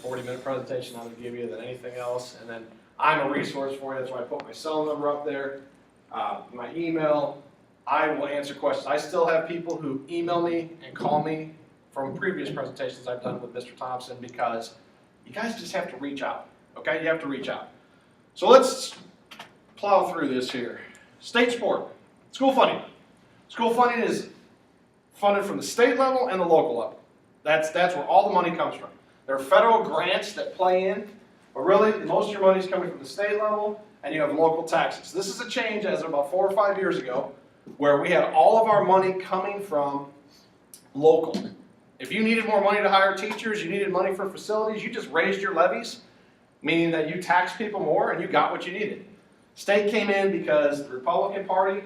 40-minute presentation I'm going to give you than anything else. And then I'm a resource for you. That's why I put my cell number up there, my email. I will answer questions. I still have people who email me and call me from previous presentations I've done with Mr. Thompson, because you guys just have to reach out, okay? You have to reach out. So let's plow through this here. State support, school funding. School funding is funded from the state level and the local level. That's where all the money comes from. There are federal grants that play in, but really most of your money is coming from the state level, and you have local taxes. This is a change as of about 4 or 5 years ago, where we had all of our money coming from local. If you needed more money to hire teachers, you needed money for facilities, you just raised your levies, meaning that you taxed people more and you got what you needed. State came in because the Republican Party,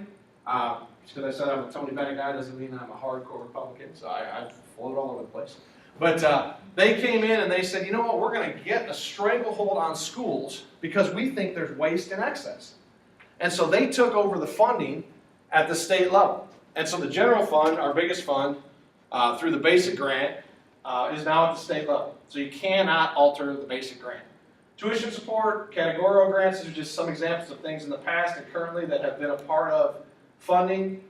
just because I said I'm a Tony Bennett guy doesn't mean I'm a hardcore Republican, so I float all over the place. But they came in and they said, you know what, we're going to get a stranglehold on schools because we think there's waste and excess. And so they took over the funding at the state level. And so the general fund, our biggest fund, through the basic grant, is now at the state level. So you cannot alter the basic grant. Tuition support, categorical grants, these are just some examples of things in the past and currently that have been a part of funding,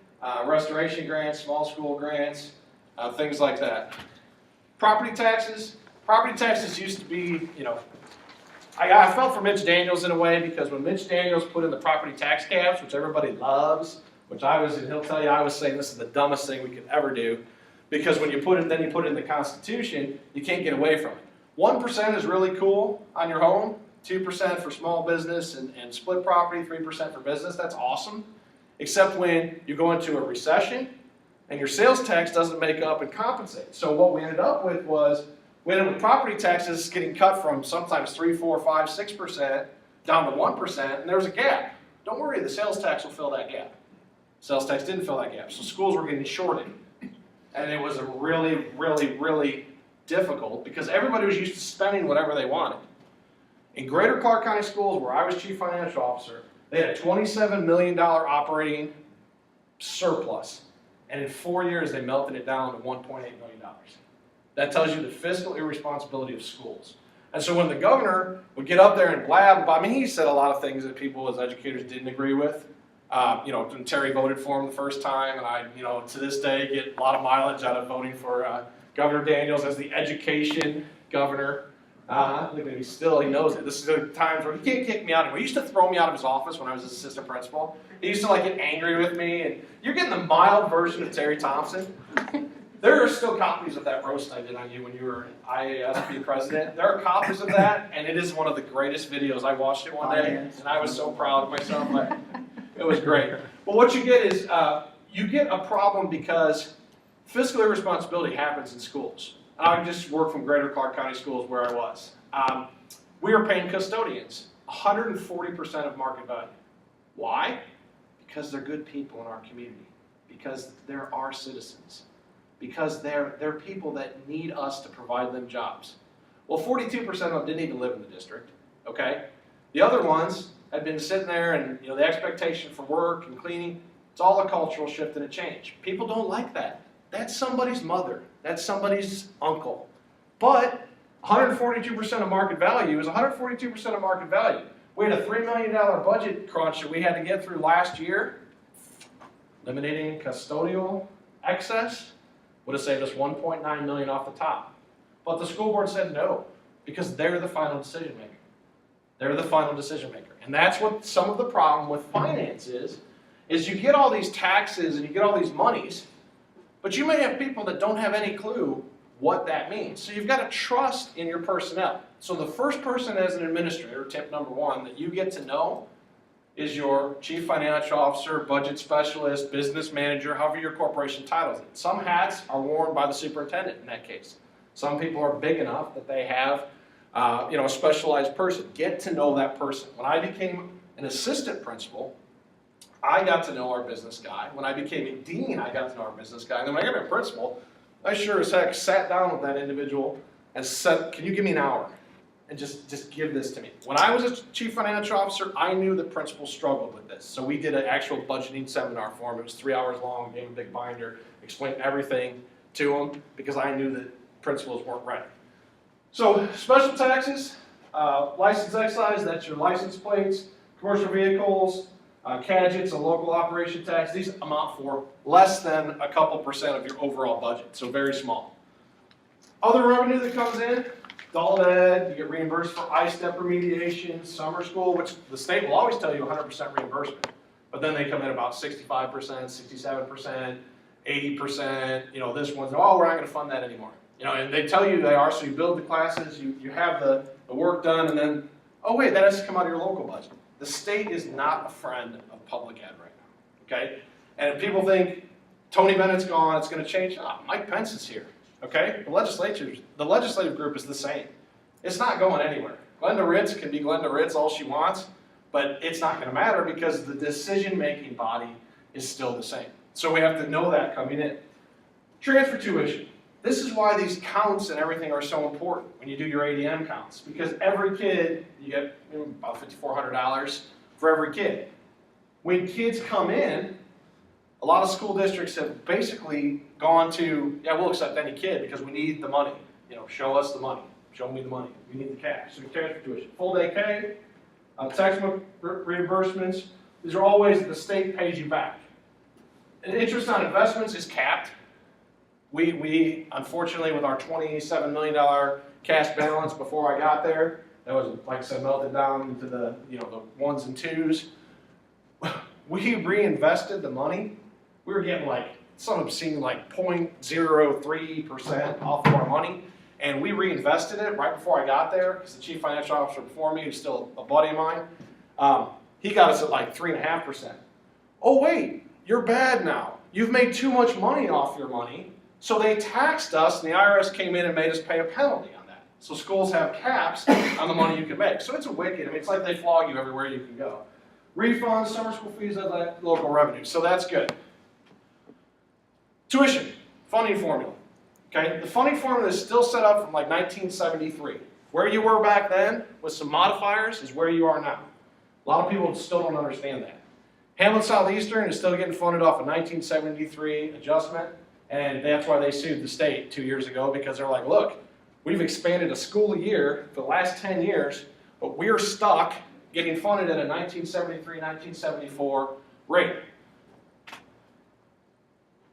restoration grants, small school grants, things like that. Property taxes used to be, you know, I felt for Mitch Daniels in a way, because when Mitch Daniels put in the property tax caps, which everybody loves, which and he'll tell you I was saying this is the dumbest thing we could ever do, because when you put it, then you put it in the Constitution, you can't get away from it. 1% is really cool on your home, 2% for small business and split property, 3% for business, that's awesome. Except when you go into a recession and your sales tax doesn't make up and compensate. So what we ended up with was, we ended up with property taxes getting cut from sometimes 3, 4, 5, 6% down to 1%, and there was a gap. Don't worry, the sales tax will fill that gap. Sales tax didn't fill that gap, so schools were getting shorted. And it was a really, really, really difficult, because everybody was used to spending whatever they wanted. In Greater Clark County Schools, where I was chief financial officer, they had a $27 million operating surplus. And in 4 years, they melted it down to $1.8 million. That tells you the fiscal irresponsibility of schools. And so when the governor would get up there and blab about, I mean, he said a lot of things that people as educators didn't agree with. You know, when Terry voted for him the first time, and I, you know, to this day get a lot of mileage out of voting for Governor Daniels as the education governor. Look at him, he knows it. This is the times where he can't kick me out anymore. He used to throw me out of his office when I was his assistant principal. He used to like get angry with me, and you're getting the mild version of Terry Thompson. There are still copies of that roast I did on you when you were IASP president. There are copies of that, and it is one of the greatest videos. I watched it one day, and I was so proud of myself. It was great. Well, what you get is you get a problem because fiscal irresponsibility happens in schools. I just worked from Greater Clark County Schools where I was. We were paying custodians 140% of market value. Why? Because they're good people in our community. Because they're our citizens. Because they're people that need us to provide them jobs. Well, 42% of them didn't even live in the district, okay? The other ones had been sitting there, and you know the expectation for work and cleaning, it's all a cultural shift and a change. People don't like that. That's somebody's mother. That's somebody's uncle. But 142% of market value is 142% of market value. We had a $3 million budget crunch that we had to get through last year. Eliminating custodial excess would have saved us $1.9 million off the top. But the school board said no, because they're the final decision maker. They're the final decision maker. And that's what some of the problem with finance is you get all these taxes and you get all these monies, but you may have people that don't have any clue what that means. So you've got to trust in your personnel. So the first person as an administrator, tip number one, that you get to know is your chief financial officer, budget specialist, business manager, however your corporation titles it. Some hats are worn by the superintendent in that case. Some people are big enough that they have a specialized person. Get to know that person. When I became an assistant principal, I got to know our business guy. When I became a dean, I got to know our business guy. And then when I got my principal, I sure as heck sat down with that individual and said, can you give me an hour? And just give this to me. When I was a chief financial officer, I knew the principals struggled with this. So we did an actual budgeting seminar for him. It was 3 hours long, gave him a big binder, explained everything to him because I knew that principals weren't ready. So special taxes, license excise, that's your license plates, commercial vehicles, gadgets, a local operation tax. These amount for less than a couple percent of your overall budget, so very small. Other revenue that comes in, adult ed, you get reimbursed for I-step remediation, summer school, which the state will always tell you 100% reimbursement. But then they come in about 65%, 67%, 80%, you know, this one's, oh, we're not gonna fund that anymore. You know, and they tell you they are, so you build the classes, you have the work done, and then, oh wait, that has to come out of your local budget. The state is not a friend of public ed right now, okay? And if people think Tony Bennett's gone, it's gonna change, Mike Pence is here, okay? The legislative group is the same. It's not going anywhere. Glenda Ritz can be Glenda Ritz all she wants, but it's not gonna matter because the decision-making body is still the same. So we have to know that coming in. Transfer tuition. This is why these counts and everything are so important when you do your ADM counts, because every kid, you get about $5,400 for every kid. When kids come in, a lot of school districts have basically gone to, yeah, we'll accept any kid because we need the money. You know, show us the money, show me the money, we need the cash. So transfer tuition, full day K, textbook reimbursements, these are always, the state pays you back. And interest on investments is capped. We unfortunately, with our $27 million cash balance before I got there, that was, like I said, melted down into the, you know, the ones and twos. We reinvested the money. We were getting like, some have seen like 0.03% off of our money, and we reinvested it right before I got there, because the chief financial officer before me, who's still a buddy of mine, he got us at like 3.5%. Oh wait, you're bad now. You've made too much money off your money. So they taxed us, and the IRS came in and made us pay a penalty on that. So schools have caps on the money you can make. So it's a wicked, I mean, it's like they flog you everywhere you can go. Refunds, summer school fees, like local revenue, so that's good. Tuition, funding formula, okay? The funding formula is still set up from like 1973. Where you were back then, with some modifiers, is where you are now. A lot of people still don't understand that. Hamlet Southeastern is still getting funded off a 1973 adjustment. And that's why they sued the state 2 years ago, because they're like, look, we've expanded a school a year for the last 10 years, but we're stuck getting funded at a 1973, 1974 rate.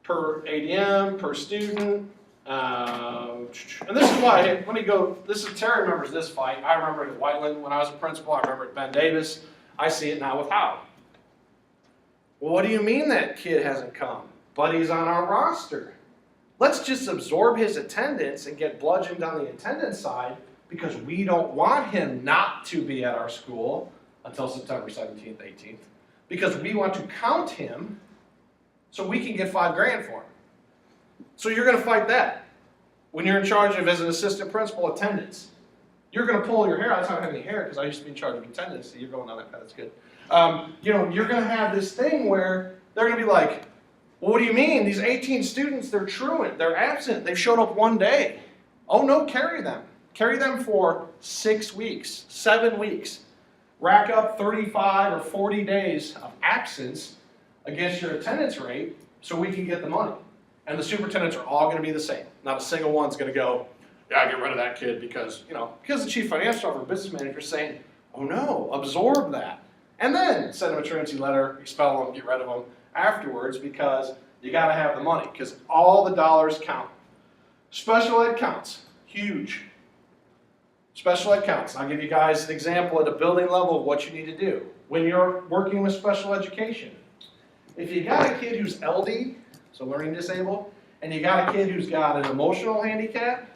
Per ADM, per student. And this is why, let me go, Terry remembers this fight. I remember it at Whiteland when I was a principal. I remember it at Ben Davis. I see it now with Howard. Well, what do you mean that kid hasn't come? But he's on our roster. Let's just absorb his attendance and get bludgeoned on the attendance side, because we don't want him not to be at our school until September 17th, 18th, because we want to count him so we can get $5 grand for him. So you're going to fight that when you're in charge of, as an assistant principal, attendance. You're going to pull your hair. I don't have any hair because I used to be in charge of attendance. So you're going on that path. That's good. You know, you're going to have this thing where they're going to be like, well, what do you mean? These 18 students, they're truant, they're absent, they've showed up one day. Oh no, carry them. Carry them for 6 weeks, 7 weeks. Rack up 35 or 40 days of absence against your attendance rate so we can get the money. And the superintendents are all gonna be the same. Not a single one's gonna go, yeah, get rid of that kid because, you know, because the chief financial officer or business manager is saying, oh no, absorb that. And then send them a truancy letter, expel them, get rid of them afterwards, because you got to have the money, because all the dollars count. Special ed counts, huge. Special ed counts. I'll give you guys an example at a building level of what you need to do when you're working with special education. If you got a kid who's LD, so learning disabled, and you got a kid who's got an emotional handicap,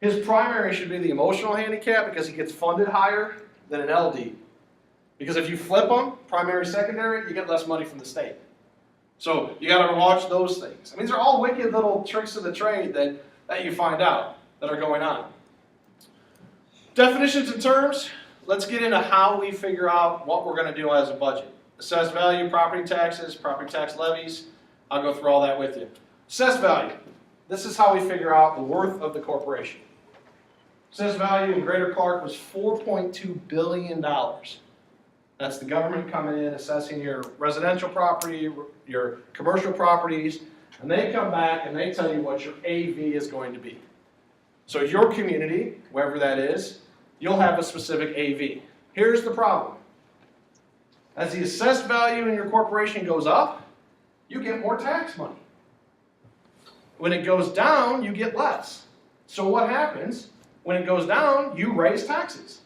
his primary should be the emotional handicap because he gets funded higher than an LD. Because if you flip them, primary, secondary, you get less money from the state. So you got to watch those things. I mean, these are all wicked little tricks of the trade that you find out that are going on. Definitions and terms. Let's get into how we figure out what we're going to do as a budget. Assessed value, property taxes, property tax levies. I'll go through all that with you. Assessed value. This is how we figure out the worth of the corporation. Assessed value in Greater Clark was $4.2 billion. That's the government coming in, assessing your residential property, your commercial properties, and they come back and they tell you what your AV is going to be. So your community, wherever that is, you'll have a specific AV. Here's the problem. As the assessed value in your corporation goes up, you get more tax money. When it goes down, you get less. So what happens? When it goes down, you raise taxes.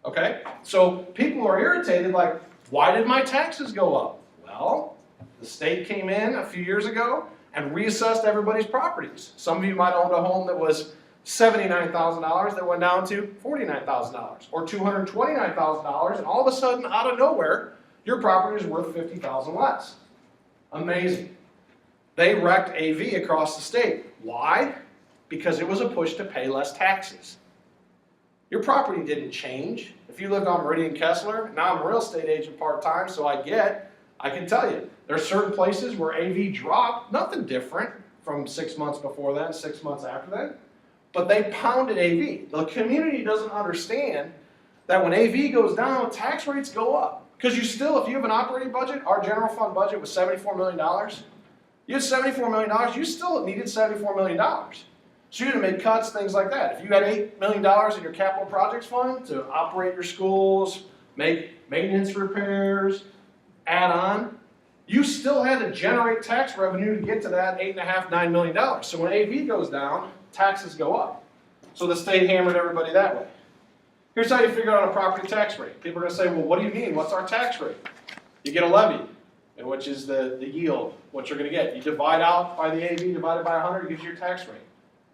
Okay? So people are irritated, like, why did my taxes go up? Well, the state came in a few years ago and reassessed everybody's properties. Some of you might own a home that was $79,000 that went down to $49,000 or $229,000, and all of a sudden, out of nowhere, your property is worth $50,000 less. Amazing. They wrecked AV across the state. Why? Because it was a push to pay less taxes. Your property didn't change. If you lived on Meridian Kessler, now I'm a real estate agent part-time, so I can tell you, there are certain places where AV dropped, nothing different from 6 months before then, 6 months after that, but they pounded AV. The community doesn't understand that when AV goes down, tax rates go up. Because if you have an operating budget, our general fund budget was $74 million. You had $74 million, you still needed $74 million. So you had to make cuts, things like that. If you had $8 million in your capital projects fund to operate your schools, make maintenance repairs, add on, you still had to generate tax revenue to get to that $8.5, $9 million. So when AV goes down, taxes go up. So the state hammered everybody that way. Here's how you figure out a property tax rate. People are going to say, well, what do you mean? What's our tax rate? You get a levy, which is the yield, what you're going to get. You divide out by the AV, divided by 100, gives you your tax rate.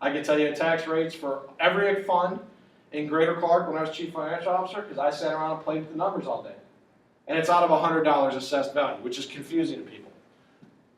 I can tell you tax rates for every fund in Greater Clark when I was chief financial officer, because I sat around and played with the numbers all day. And it's out of $100 assessed value, which is confusing to people.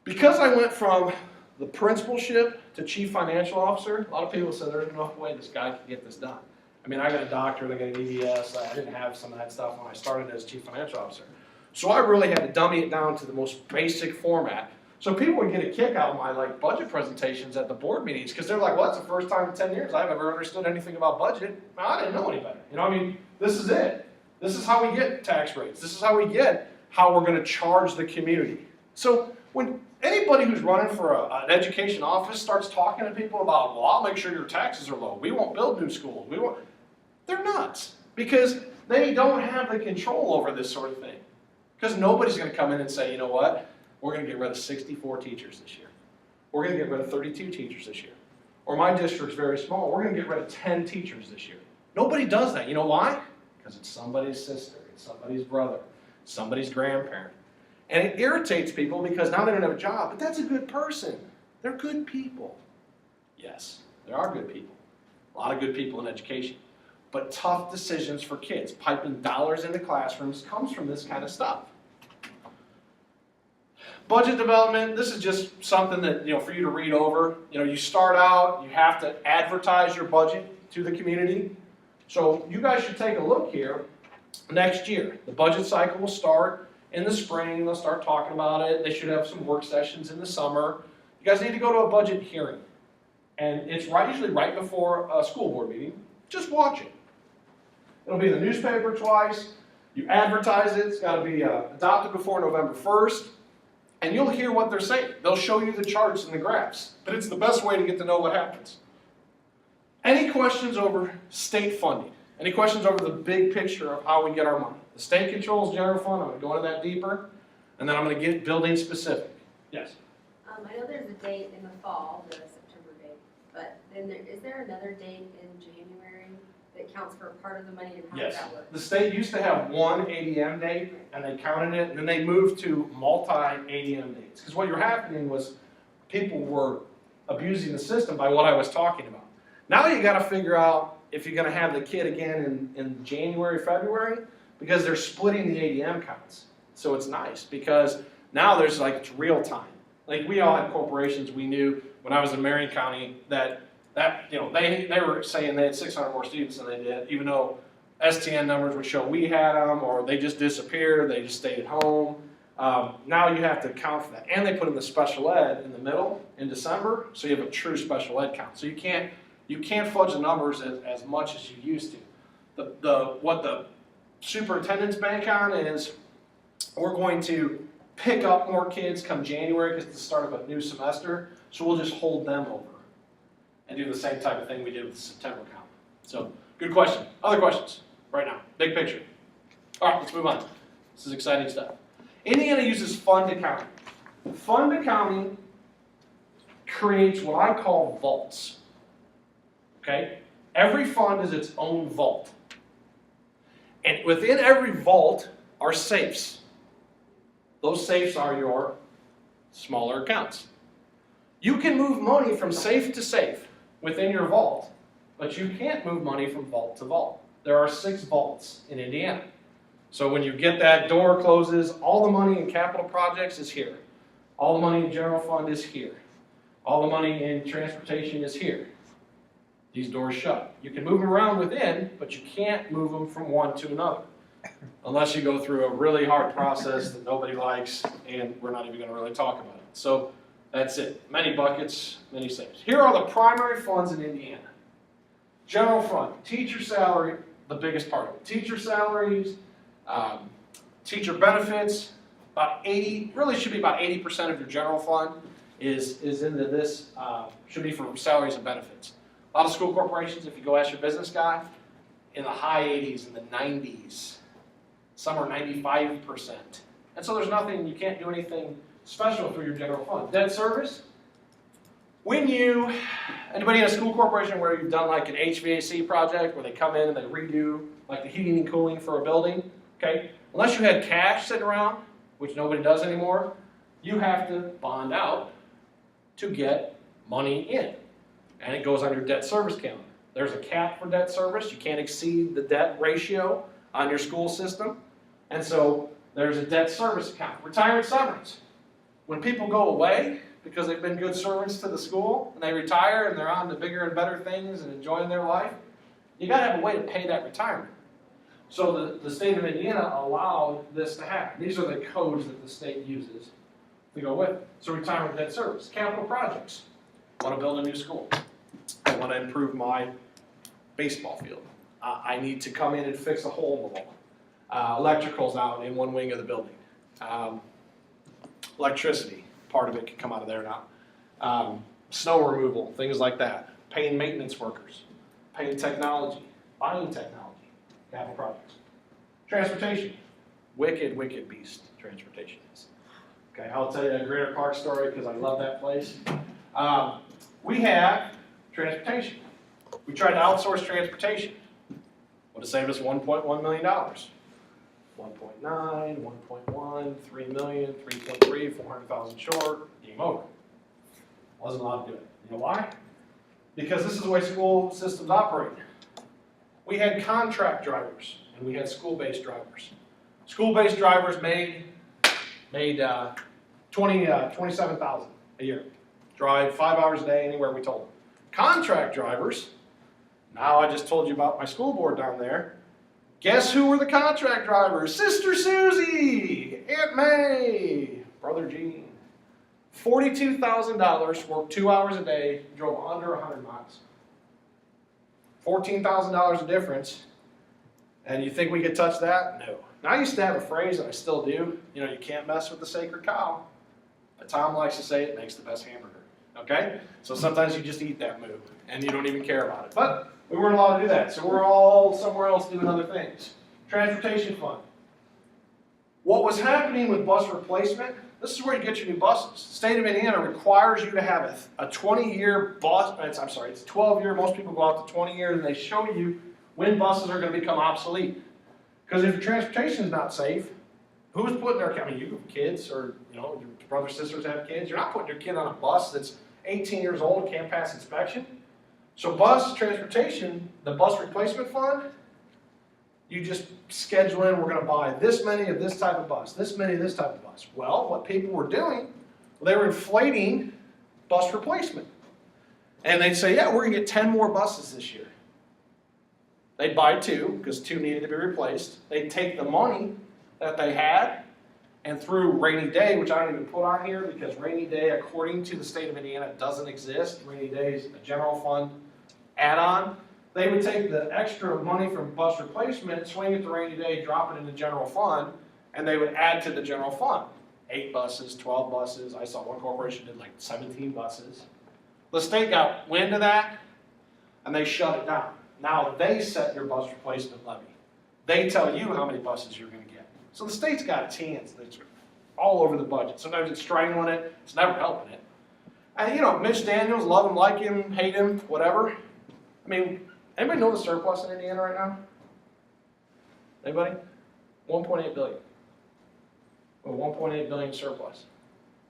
Because I went from the principalship to chief financial officer, a lot of people said there's no way this guy can get this done. I mean, I got a doctorate, I got an EDS, I didn't have some of that stuff when I started as chief financial officer. So I really had to dummy it down to the most basic format. So people would get a kick out of my budget presentations at the board meetings, because they're like, well, that's the first time in 10 years I've ever understood anything about budget. I didn't know any better. This is it. This is how we get tax rates. This is how we get how we're going to charge the community. So when anybody who's running for an education office starts talking to people about, well, I'll make sure your taxes are low. We won't build new schools. They're nuts, because they don't have the control over this sort of thing. Because nobody's going to come in and say, you know what, we're going to get rid of 64 teachers this year. We're going to get rid of 32 teachers this year. Or my district's very small, we're going to get rid of 10 teachers this year. Nobody does that. You know why? Because it's somebody's sister, it's somebody's brother, somebody's grandparent. And it irritates people because now they don't have a job, but that's a good person. They're good people. Yes, there are good people. A lot of good people in education. But tough decisions for kids, piping dollars into classrooms, comes from this kind of stuff. Budget development, this is just something that, for you to read over. You start out, you have to advertise your budget to the community. So you guys should take a look here next year. The budget cycle will start in the spring. They'll start talking about it. They should have some work sessions in the summer. You guys need to go to a budget hearing. And it's usually right before a school board meeting. Just watch it. It'll be in the newspaper twice. You advertise it. It's got to be adopted before November 1st. And you'll hear what they're saying. They'll show you the charts and the graphs. But it's the best way to get to know what happens. Any questions over state funding? Any questions over the big picture of how we get our money? The state controls general fund. I'm going to go into that deeper. And then I'm going to get building specific. Yes? I know there's a date in the fall, the September date. But then is there another date in January that counts for part of the money, and how does that work? The state used to have one ADM date, and they counted it, and then they moved to multi-ADM dates. Because what you're happening was people were abusing the system by what I was talking about. Now you got to figure out if you're going to have the kid again in January, February, because they're splitting the ADM counts. So it's nice, because now there's it's real time. We all had corporations. We knew when I was in Marion County that they were saying they had 600 more students than they did, even though STN numbers would show we had them, or they just disappeared, they just stayed at home. Now you have to account for that. And they put in the special ed in the middle in December, so you have a true special ed count. So you can't fudge the numbers as much as you used to. What the superintendents bank on is we're going to pick up more kids come January because it's the start of a new semester, so we'll just hold them over. and do the same type of thing we did with the September count. So, good question. Other questions right now, big picture. All right, let's move on. This is exciting stuff. Indiana uses fund accounting. Fund accounting creates what I call vaults. Okay? Every fund is its own vault. And within every vault are safes. Those safes are your smaller accounts. You can move money from safe to safe within your vault, but you can't move money from vault to vault. There are 6 vaults in Indiana. So when you get that door closes, all the money in capital projects is here. All the money in general fund is here. All the money in transportation is here. These doors shut. You can move them around within, but you can't move them from one to another. Unless you go through a really hard process that nobody likes, and we're not even going to really talk about it. So that's it. Many buckets, many safes. Here are the primary funds in Indiana. General fund, teacher salary, the biggest part of it. Teacher salaries, teacher benefits, about 80, really should be about 80% of your general fund is into this, should be for salaries and benefits. A lot of school corporations, if you go ask your business guy, in the high 80s, in the 90s, some are 95%. And so there's nothing, you can't do anything special through your general fund. Debt service, when anybody in a school corporation where you've done like an HVAC project where they come in and they redo like the heating and cooling for a building, okay, unless you had cash sitting around, which nobody does anymore, you have to bond out to get money in. And it goes on your debt service calendar. There's a cap for debt service. You can't exceed the debt ratio on your school system. And so there's a debt service account. Retirement severance. When people go away because they've been good servants to the school and they retire and they're on to bigger and better things and enjoying their life, you got to have a way to pay that retirement. So the state of Indiana allowed this to happen. These are the codes that the state uses to go with it. So retirement debt service. Capital projects. I want to build a new school. I want to improve my baseball field. I need to come in and fix a hole in the wall. Electrical's out in one wing of the building. Electricity, part of it can come out of there now. Snow removal, things like that. Paying maintenance workers. Paying technology. Buying technology. Capital projects. Transportation. Wicked, wicked beast transportation is. Okay, I'll tell you a Greater Park story because I love that place. We have transportation. We tried to outsource transportation. Would have saved us $1.1 million. 1.9, 1.1, 3 million, 3.3, 400,000 short, game over. Wasn't allowed to do it. You know why? Because this is the way school systems operate. We had contract drivers and we had school-based drivers. School-based drivers made $27,000 a year. Drive 5 hours a day anywhere we told them. Contract drivers, now I just told you about my school board down there. Guess who were the contract drivers? Sister Susie, Aunt May, Brother Gene. $42,000, worked 2 hours a day, drove under 100 miles. $14,000 a difference, and you think we could touch that? No. Now, I used to have a phrase, and I still do, you can't mess with the sacred cow. But Tom likes to say it makes the best hamburger. Okay? So sometimes you just eat that move, and you don't even care about it. But we weren't allowed to do that, so we're all somewhere else doing other things. Transportation fund. What was happening with bus replacement, this is where you get your new buses. The state of Indiana requires you to have a 20-year bus, it's 12-year, most people go out to 20 years, and they show you when buses are going to become obsolete. Because if your transportation is not safe, who's putting their, you have kids, or your brothers, sisters have kids, you're not putting your kid on a bus that's 18 years old, can't pass inspection. So bus transportation, the bus replacement fund, you just schedule in, we're going to buy this many of this type of bus, this many of this type of bus. Well, what people were doing, they were inflating bus replacement. And they'd say, yeah, we're going to get 10 more buses this year. They'd buy 2, because 2 needed to be replaced. They'd take the money that they had, and through rainy day, which I don't even put on here, because rainy day, according to the state of Indiana, doesn't exist. Rainy day is a general fund add-on. They would take the extra money from bus replacement, swing it to rainy day, drop it in the general fund, and they would add to the general fund. 8 buses, 12 buses. I saw one corporation did like 17 buses. The state got wind of that, and they shut it down. Now they set your bus replacement levy. They tell you how many buses you're going to get. So the state's got its hands that's all over the budget. Sometimes it's strangling it. It's never helping it. And you know, Mitch Daniels, love him, like him, hate him, whatever. I mean, anybody know the surplus in Indiana right now? Anybody? 1.8 billion. A 1.8 billion surplus.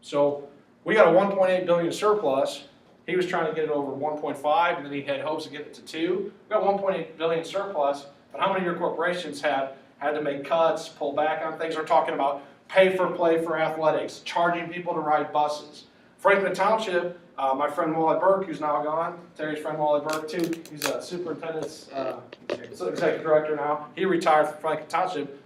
So we got a 1.8 billion surplus. He was trying to get it over 1.5, and then he had hopes of getting it to 2. We got 1.8 billion surplus, but how many of your corporations had to make cuts, pull back on things? We're talking about pay for play for athletics, charging people to ride buses. Franklin Township, my friend Wally Burke, who's now gone, Terry's friend Wally Burke too, he's a superintendent's executive director now. He retired from Franklin Township.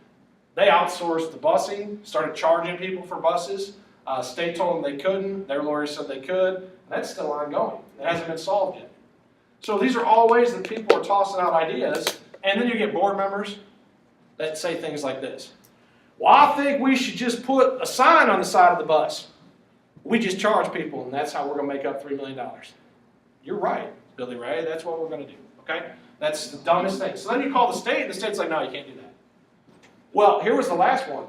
They outsourced the busing, started charging people for buses. State told them they couldn't. Their lawyers said they could. That's still ongoing. It hasn't been solved yet. So these are all ways that people are tossing out ideas, and then you get board members that say things like this. Well, I think we should just put a sign on the side of the bus. We just charge people, and that's how we're going to make up $3 million. You're right, Billy Ray. That's what we're going to do, okay? That's the dumbest thing. So then you call the state, and the state's like, no, you can't do that. Well, here was the last one.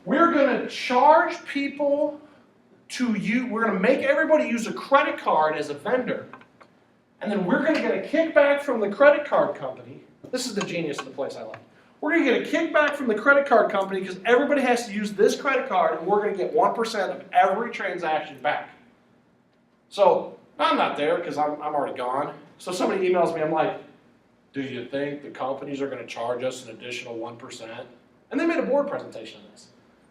We're going to charge people to use, we're going to make everybody use a credit card as a vendor. And then we're going to get a kickback from the credit card company. This is the genius of the place I like. We're going to get a kickback from the credit card company because everybody has to use this credit card, and we're going to get 1% of every transaction back. So I'm not there because I'm already gone. So somebody emails me, I'm like, do you think the companies are going to charge us an additional 1%? And they made a board presentation on this.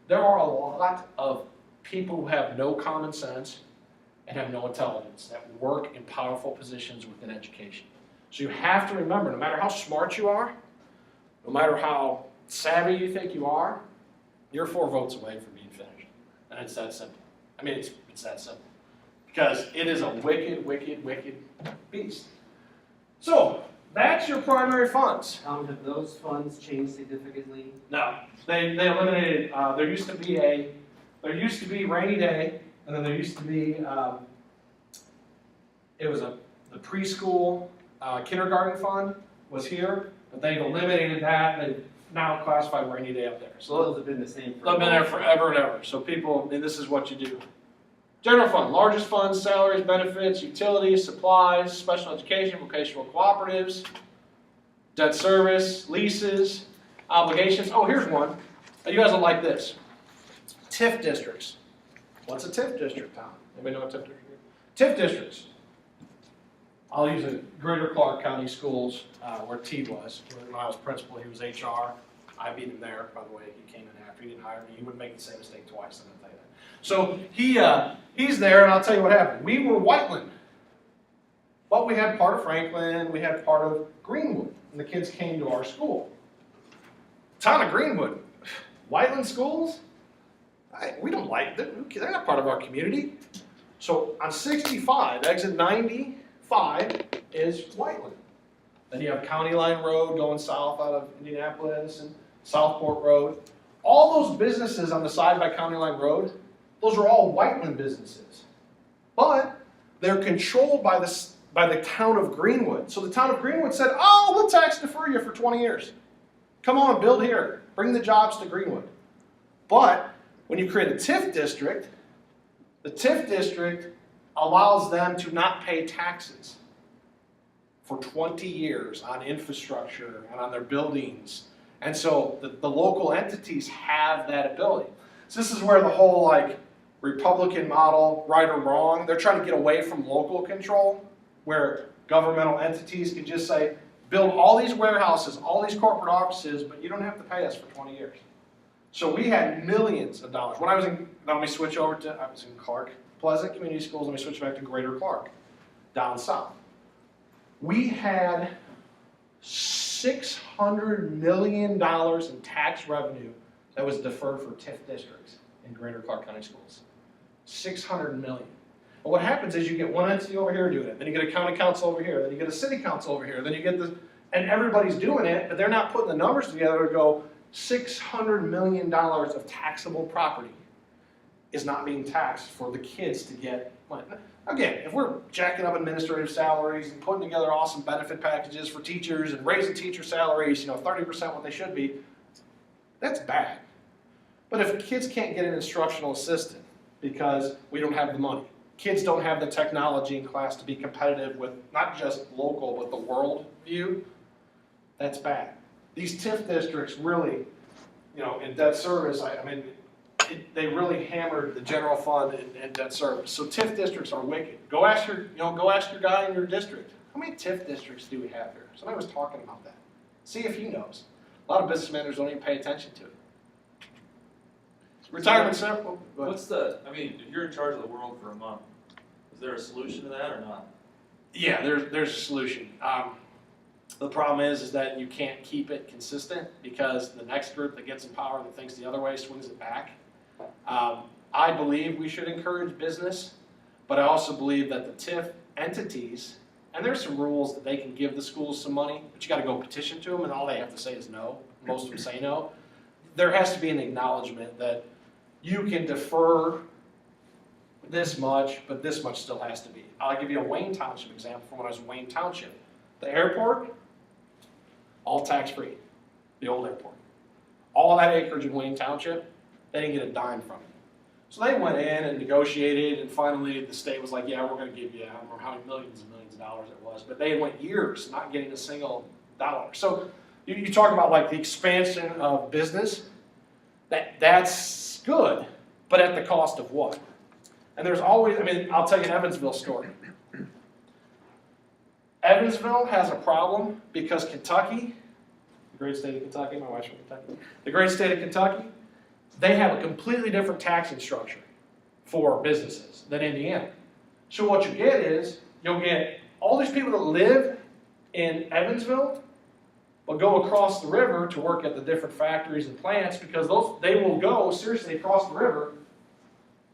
There are a lot of people who have no common sense and have no intelligence that work in powerful positions within education. So you have to remember, no matter how smart you are, no matter how savvy you think you are, you're 4 votes away from being finished. And it's that simple. I mean, it's that simple. Because it is a wicked, wicked, wicked beast. So, that's your primary funds. Have those funds changed significantly? No. They eliminated, there used to be rainy day, and then there used to be, the preschool kindergarten fund was here, but they've eliminated that. They've now classified rainy day up there. So those have been the same for They've been there forever and ever. So people, I mean, this is what you do. General fund, largest funds, salaries, benefits, utilities, supplies, special education, vocational cooperatives, debt service, leases, obligations. Oh, here's one. You guys will like this. TIF districts. What's a TIF district, Tom? Anybody know what TIF district is? TIF districts. I'll use a Greater Clark County Schools, where T was. When I was principal, he was HR. I beat him there, by the way. He came in after. He didn't hire me. He wouldn't make the same mistake twice, I'm going to tell you that. So he's there, and I'll tell you what happened. We were Whiteland. But we had part of Franklin. We had part of Greenwood. And the kids came to our school. Town of Greenwood. Whiteland schools? We don't like them. They're not part of our community. So on 65, exit 95 is Whiteland. Then you have County Line Road going south out of Indianapolis and Southport Road. All those businesses on the side by County Line Road, those are all Whiteland businesses. But they're controlled by the town of Greenwood. So the town of Greenwood said, oh, we'll tax defer you for 20 years. Come on, build here. Bring the jobs to Greenwood. But when you create a TIF district, the TIF district allows them to not pay taxes for 20 years on infrastructure and on their buildings. And so the local entities have that ability. So this is where the whole Republican model, right or wrong, they're trying to get away from local control, where governmental entities can just say, build all these warehouses, all these corporate offices, but you don't have to pay us for 20 years. So we had millions of dollars. When I was in, now let me switch over to, I was in Clark Pleasant Community Schools, let me switch back to Greater Clark, down south. We had $600 million in tax revenue that was deferred for TIF districts in Greater Clark County Schools. $600 million. But what happens is you get one entity over here doing it, then you get a county council over here, then you get a city council over here, then you get and everybody's doing it, but they're not putting the numbers together to go, $600 million of taxable property is not being taxed for the kids to get Again, if we're jacking up administrative salaries and putting together awesome benefit packages for teachers and raising teacher salaries, 30% what they should be, that's bad. But if kids can't get an instructional assistant because we don't have the money, kids don't have the technology in class to be competitive with not just local, but the world view, that's bad. These TIF districts really, in debt service, they really hammered the general fund and debt service. So TIF districts are wicked. Go ask your guy in your district. How many TIF districts do we have here? Somebody was talking about that. See if he knows. A lot of business managers don't even pay attention to it. Retirement sample. If you're in charge of the world for a month, is there a solution to that or not? Yeah, there's a solution. The problem is that you can't keep it consistent because the next group that gets in power that thinks the other way swings it back. I believe we should encourage business, but I also believe that the TIF entities, and there's some rules that they can give the schools some money, but you got to go petition to them, and all they have to say is no. Most of them say no. There has to be an acknowledgement that you can defer this much, but this much still has to be. I'll give you a Wayne Township example from when I was in Wayne Township. The airport, all tax-free, the old airport. All that acreage in Wayne Township, they didn't get a dime from it. So they went in and negotiated, and finally the state was like, yeah, we're going to give you, I don't remember how many millions and millions of dollars it was, but they went years not getting a single dollar. So you talk about like the expansion of business, that's good, but at the cost of what? And there's always, I'll tell you an Evansville story. Evansville has a problem because Kentucky, the great state of Kentucky, my wife's from Kentucky, the great state of Kentucky, they have a completely different taxing structure for businesses than Indiana. So what you get is, you'll get all these people that live in Evansville, but go across the river to work at the different factories and plants because they will go seriously across the river.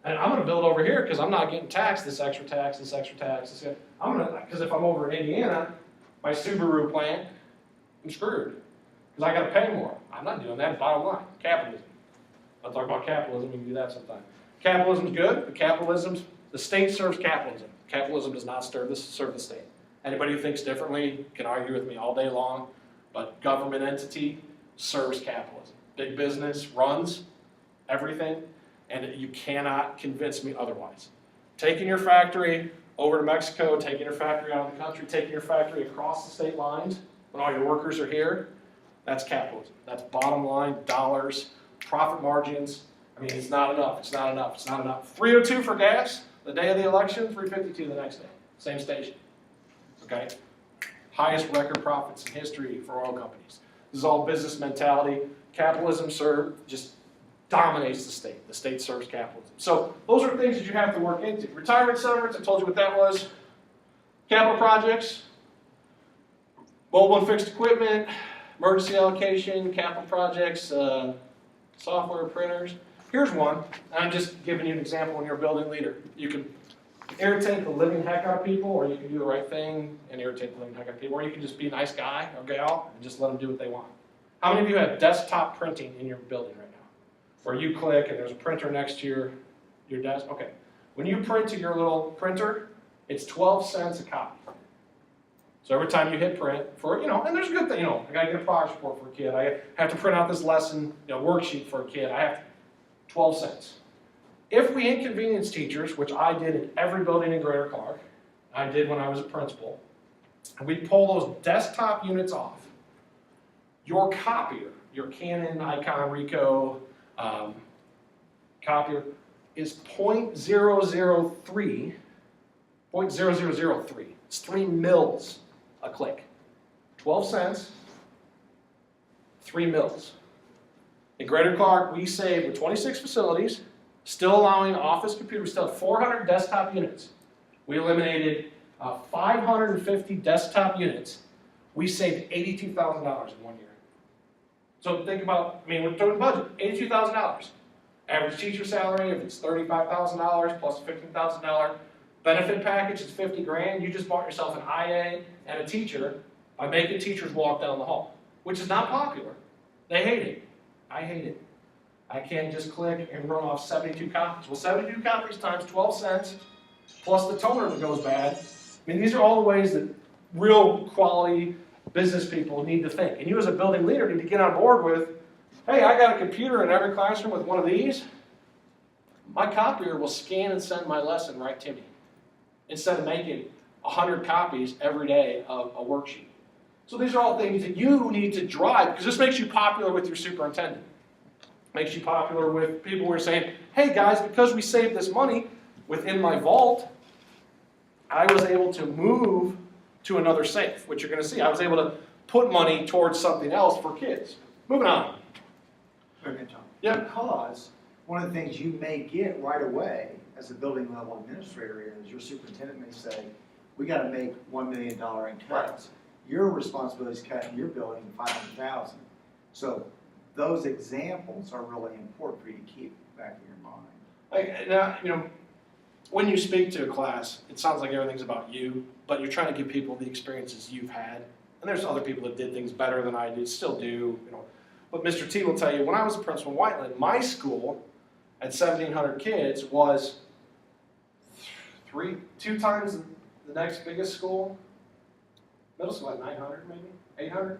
And I'm going to build over here because I'm not getting taxed this extra tax, this extra tax. Because if I'm over in Indiana, my Subaru plant, I'm screwed because I got to pay more. I'm not doing that. Bottom line, capitalism. I'll talk about capitalism. We can do that sometime. Capitalism's good, but the state serves capitalism. Capitalism does not serve the state. Anybody who thinks differently can argue with me all day long, but government entity serves capitalism. Big business runs everything, and you cannot convince me otherwise. Taking your factory over to Mexico, taking your factory out of the country, taking your factory across the state lines when all your workers are here, that's capitalism. That's bottom line, dollars, profit margins. It's not enough, it's not enough, it's not enough. 302 for gas, the day of the election, 352 the next day, same station, okay? Highest record profits in history for oil companies. This is all business mentality. Capitalism just dominates the state. The state serves capitalism. So those are things that you have to work into. Retirement severance, I told you what that was. Capital projects, mobile and fixed equipment, emergency allocation, capital projects, software, printers. Here's one. I'm just giving you an example when you're a building leader. You can irritate the living heck out of people, or you can do the right thing and irritate the living heck out of people, or you can just be a nice guy or gal and just let them do what they want. How many of you have desktop printing in your building right now? Where you click and there's a printer next to your desk? Okay. When you print to your little printer, it's 12 cents a copy. So every time you hit print for, and there's a good thing, I gotta get a progress report for a kid. I have to print out this lesson, worksheet for a kid. I have 12 cents. If we inconvenience teachers, which I did in every building in Greater Clark, I did when I was a principal, and we pull those desktop units off, your copier, your Canon, Icon, Ricoh copier is 0.003. It's 3 mils a click. 12 cents, 3 mils. In Greater Clark, we saved with 26 facilities, still allowing office computers, still have 400 desktop units. We eliminated 550 desktop units. We saved $82,000 in 1 year. So think about, we're doing budget, $82,000. Average teacher salary, if it's $35,000 plus $15,000 benefit package, it's $50,000. You just bought yourself an IA and a teacher by making teachers walk down the hall, which is not popular. They hate it. I hate it. I can't just click and run off 72 copies. Well, 72 copies times 12 cents plus the toner that goes bad. I mean, these are all the ways that real quality business people need to think. And you as a building leader need to get on board with, hey, I got a computer in every classroom with one of these. My copier will scan and send my lesson right to me, instead of making 100 copies every day of a worksheet. So these are all things that you need to drive, because this makes you popular with your superintendent. Makes you popular with people who are saying, hey guys, because we saved this money within my vault, I was able to move to another safe, which you're going to see. I was able to put money towards something else for kids. Moving on. Okay, Tom. Yeah. Because one of the things you may get right away as a building level administrator is your superintendent may say, we got to make $1 million in cuts. Your responsibility is cutting your building $500,000. So those examples are really important for you to keep back in your mind. Now, you know, when you speak to a class, it sounds like everything's about you, but you're trying to give people the experiences you've had. And there's other people that did things better than I did, still do, you know. But Mr. T will tell you, when I was a principal in Whiteland, my school at 1,700 kids was 2 times the next biggest school. Middle school had 900 maybe, 800.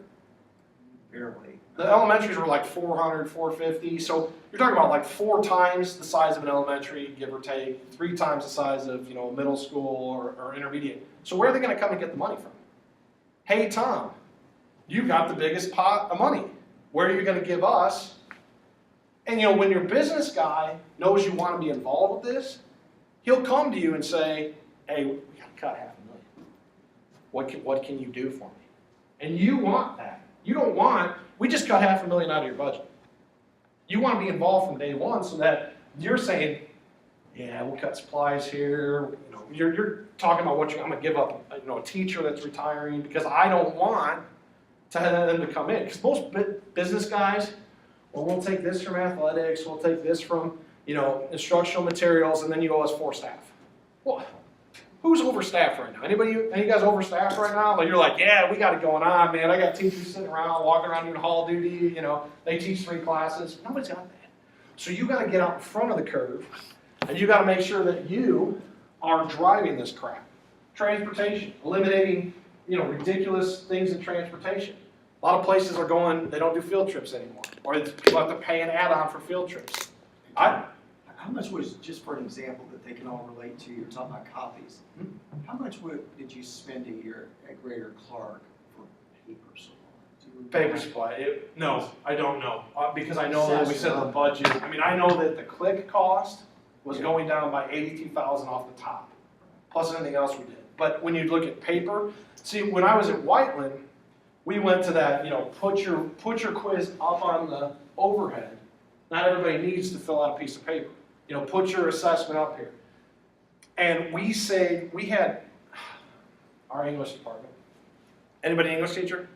Barely. The elementaries were like 400, 450. So you're talking about like 4 times the size of an elementary, give or take, 3 times the size of, you know, middle school or intermediate. So where are they going to come and get the money from? Hey, Tom, you got the biggest pot of money. Where are you going to give us? And, you know, when your business guy knows you want to be involved with this, he'll come to you and say, hey, we got to cut $500,000. What can you do for me? And you want that. You don't want, we just cut $500,000 out of your budget. You want to be involved from day one so that you're saying, yeah, we'll cut supplies here. You know, you're talking about what I'm going to give up, you know, a teacher that's retiring because I don't want to have them to come in. Because most business guys, well, we'll take this from athletics, we'll take this from, you know, instructional materials, and then you owe us 4 staff. Well, who's overstaffed right now? Any guys overstaffed right now? Like you're like, yeah, we got it going on, man. I got teachers sitting around, walking around doing hall duty, you know, they teach 3 classes. Nobody's got that. So you got to get out in front of the curve, and you got to make sure that you are driving this crap. Transportation, eliminating, you know, ridiculous things in transportation. A lot of places are going, they don't do field trips anymore, or people have to pay an add-on for field trips. How much was, just for an example that they can all relate to, you're talking about copies. How much did you spend a year at Greater Clark for paper supply? Paper supply, no, I don't know, because I know that we set the budget. I mean, I know that the click cost was going down by $82,000 off the top, plus anything else we did. But when you look at paper, see, when I was at Whiteland, we went to that, you know, put your quiz up on the overhead. Not everybody needs to fill out a piece of paper. You know, put your assessment up here. And we had our English department. Anybody English teacher?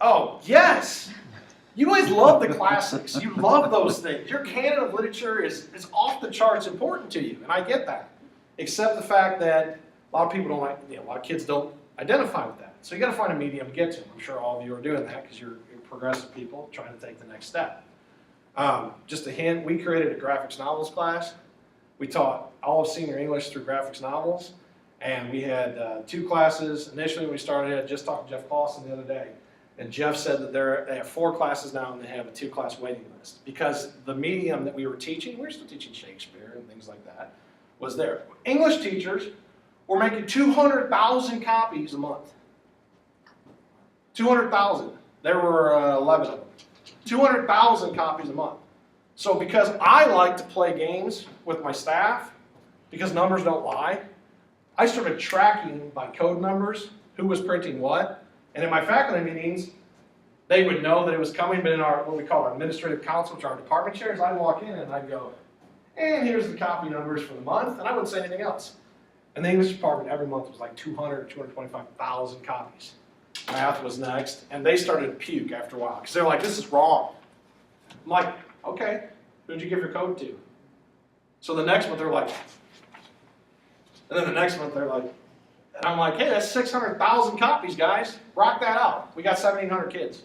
Oh, yes! You guys love the classics. You love those things. Your canon of literature is off the charts important to you, and I get that. Except the fact that a lot of people don't like, you know, a lot of kids don't identify with that. So you got to find a medium to get to. I'm sure all of you are doing that because you're progressive people trying to take the next step. Just a hint, we created a graphics novels class. We taught all of senior English through graphics novels, and we had 2 classes. Initially when we started, I just talked to Jeff Clausen the other day, and Jeff said that they have 4 classes now and they have a 2-class waiting list because the medium that we were teaching, we were still teaching Shakespeare and things like that, was there. English teachers were making 200,000 copies a month. 200,000. There were 11 of them. 200,000 copies a month. So because I like to play games with my staff, because numbers don't lie, I started tracking by code numbers who was printing what. And in my faculty meetings, they would know that it was coming, but in our, what we call our administrative council, which are our department chairs, I'd walk in and I'd go, and here's the copy numbers for the month, and I wouldn't say anything else. And the English department every month was like 200, 225,000 copies. Math was next, and they started to puke after a while, because they're like, this is wrong. I'm like, okay, who'd you give your code to? So the next month they're like, and then the next month they're like, and I'm like, hey, that's 600,000 copies, guys. Rock that out. We got 1,700 kids.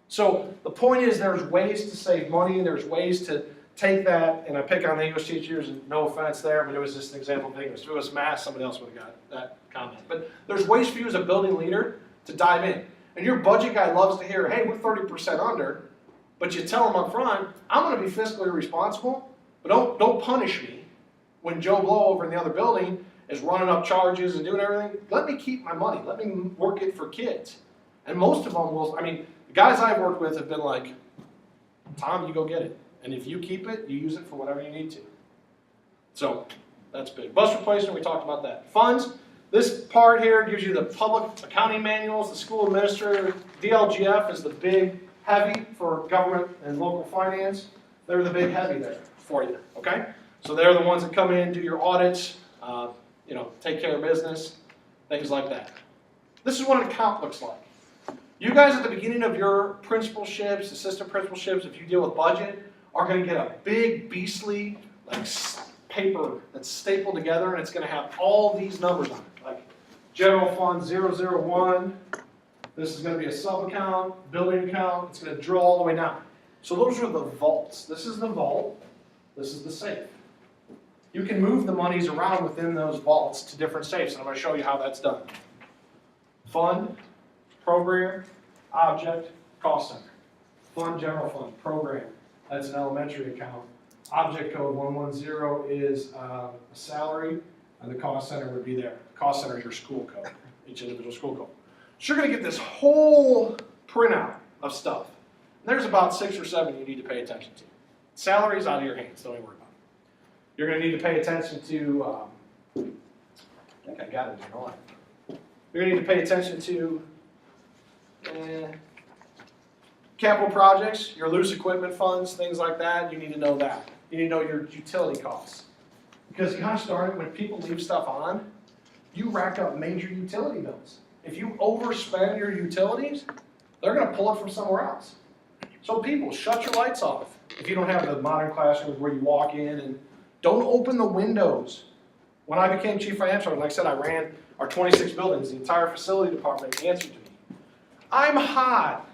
So the point is there's ways to save money, there's ways to take that, and I pick on the English teachers, and no offense there, but it was just an example of English. If it was math, somebody else would have got that comment. But there's ways for you as a building leader to dive in. And your budget guy loves to hear, hey, we're 30% under, but you tell them up front, I'm gonna be fiscally responsible, but don't punish me when Joe Blow over in the other building is running up charges and doing everything. Let me keep my money, let me work it for kids. And most of them will, I mean, the guys I've worked with have been like, Tom, you go get it. And if you keep it, you use it for whatever you need to. So that's big. Bus replacement, we talked about that. Funds, this part here gives you the public accounting manuals, the school administrator. DLGF is the big heavy for government and local finance. They're the big heavy there for you, okay? So they're the ones that come in, do your audits, take care of business, things like that. This is what an account looks like. You guys at the beginning of your principalships, assistant principalships, if you deal with budget, are going to get a big beastly paper that's stapled together, and it's going to have all these numbers on it, like general fund 001. This is going to be a sub account, building account. It's going to drill all the way down. So those are the vaults. This is the vault. This is the safe. You can move the monies around within those vaults to different safes, and I'm going to show you how that's done. Fund, program, object, cost center. Fund, general fund, program. That's an elementary account. Object code 110 is a salary, and the cost center would be there. Cost center is your school code, each individual school code. So you're going to get this whole printout of stuff. And there's about 6 or 7 you need to pay attention to. Salary's out of your hands, don't even worry about it. You're going to need to pay attention to, I think I got it in line. You're going to need to pay attention to capital projects, your loose equipment funds, things like that. You need to know that. You need to know your utility costs. Because gosh darn it, when people leave stuff on, you rack up major utility bills. If you overspend your utilities, they're going to pull it from somewhere else. So people, shut your lights off. If you don't have the modern classrooms where you walk in, and don't open the windows. When I became chief financial officer, like I said, I ran our 26 buildings, the entire facility department answered to me. I'm hot.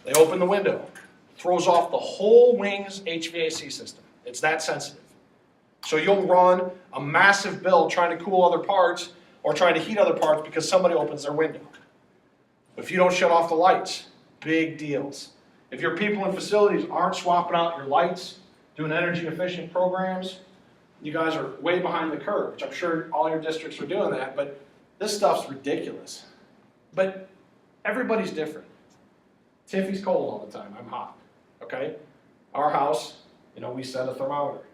They open the window, throws off the whole wing's HVAC system. It's that sensitive. So you'll run a massive bill trying to cool other parts or trying to heat other parts because somebody opens their window. If you don't shut off the lights, big deals. If your people in facilities aren't swapping out your lights, doing energy efficient programs, you guys are way behind the curve, which I'm sure all your districts are doing that, but this stuff's ridiculous. But everybody's different. Tiffy's cold all the time, I'm hot, okay? Our house, we set a thermometer.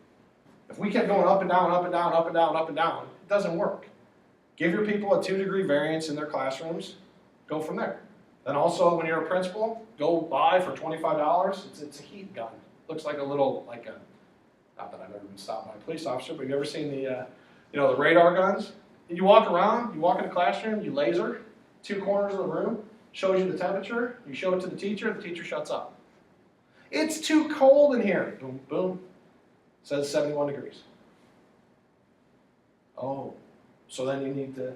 If we kept going up and down, up and down, up and down, up and down, it doesn't work. Give your people a 2-degree variance in their classrooms, go from there. Then also, when you're a principal, go buy for $25, it's a heat gun. Looks like a little, not that I've ever been stopped by a police officer, but have you ever seen the radar guns? You walk around, you walk in a classroom, you laser 2 corners of the room, shows you the temperature, you show it to the teacher shuts up. It's too cold in here. Boom, boom. Says 71 degrees. Oh, so then you need to